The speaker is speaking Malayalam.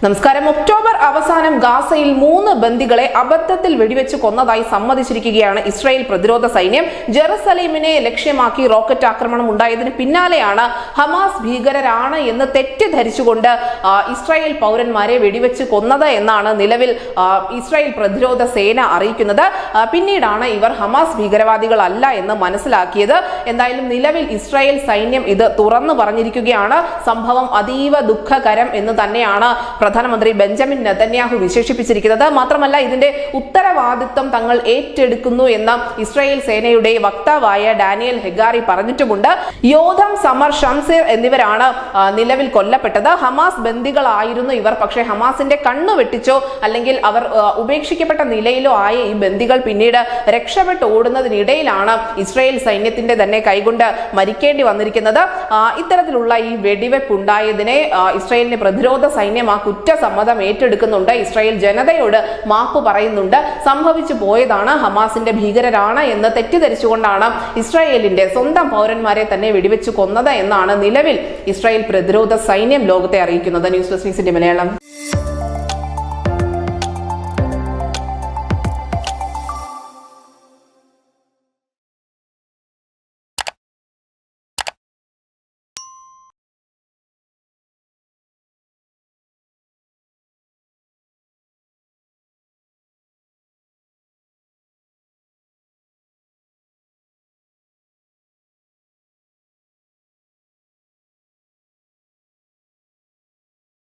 നമസ്കാരം. ഒക്ടോബർ അവസാനം ഗാസയിൽ 3 ബന്ദികളെ അബദ്ധത്തിൽ വെടിവെച്ച് കൊന്നതായി സമ്മതിച്ചിരിക്കുകയാണ് ഇസ്രായേൽ പ്രതിരോധ സൈന്യം. ജെറുസലേമിനെ ലക്ഷ്യമാക്കി റോക്കറ്റ് ആക്രമണം ഉണ്ടായതിന് പിന്നാലെയാണ് ഹമാസ് ഭീകരരാണ് എന്ന് തെറ്റിദ്ധരിച്ചുകൊണ്ട് ഇസ്രായേൽ പൗരന്മാരെ വെടിവെച്ച് കൊന്നത് എന്നാണ് നിലവിൽ ഇസ്രായേൽ പ്രതിരോധ സേന അറിയിക്കുന്നത്. പിന്നീടാണ് ഇവർ ഹമാസ് ഭീകരവാദികളല്ല എന്ന് മനസ്സിലാക്കിയത്. എന്തായാലും നിലവിൽ ഇസ്രായേൽ സൈന്യം ഇത് തുറന്നു പറഞ്ഞിരിക്കുകയാണ്. സംഭവം അതീവ ദുഃഖകരം എന്ന് തന്നെയാണ് പ്രധാനമന്ത്രി ബെഞ്ചമിൻ നെതന്യാഹു വിശേഷിപ്പിച്ചിരിക്കുന്നത്. മാത്രമല്ല, ഇതിന്റെ ഉത്തരവാദിത്വം തങ്ങൾ ഏറ്റെടുക്കുന്നു എന്ന് ഇസ്രായേൽ സേനയുടെ വക്താവായ ഡാനിയൽ ഹെഗാരി പറഞ്ഞിട്ടുമുണ്ട്. യോധം, സമർ, ഷംസീർ എന്നിവരാണ് നിലവിൽ കൊല്ലപ്പെട്ടത്. ഹമാസ് ബന്ദികളായിരുന്നു ഇവർ. പക്ഷേ ഹമാസിന്റെ കണ്ണു വെട്ടിച്ചോ അല്ലെങ്കിൽ അവർ ഉപേക്ഷിക്കപ്പെട്ട നിലയിലോ ആയ ഈ ബന്ദികൾ പിന്നീട് രക്ഷപ്പെട്ട് ഓടുന്നതിനിടയിലാണ് ഇസ്രായേൽ സൈന്യത്തിന്റെ തന്നെ കൈകൊണ്ട് മരിക്കേണ്ടി വന്നിരിക്കുന്നത്. ഇത്തരത്തിലുള്ള ഈ വെടിവെപ്പ് ഉണ്ടായതിനെ ഇസ്രായേലിന്റെ പ്രതിരോധ സൈന്യം ആ കുറ്റസമ്മതം ഏറ്റെടുക്കുന്നുണ്ട്. ഇസ്രായേൽ ജനതയോട് മാപ്പ് പറയുന്നുണ്ട്. സംഭവിച്ചു പോയതാണ്, ഹമാസിന്റെ ഭീകരരാണ് എന്ന് തെറ്റിദ്ധരിച്ചുകൊണ്ടാണ് ഇസ്രായേലിന്റെ സ്വന്തം പൗരന്മാരെ തന്നെ വെടിവെച്ച് കൊന്നത് എന്നാണ് നിലവിൽ ഇസ്രായേൽ പ്രതിരോധ സൈന്യം ലോകത്തെ അറിയിക്കുന്നത്. News desk Malayalam.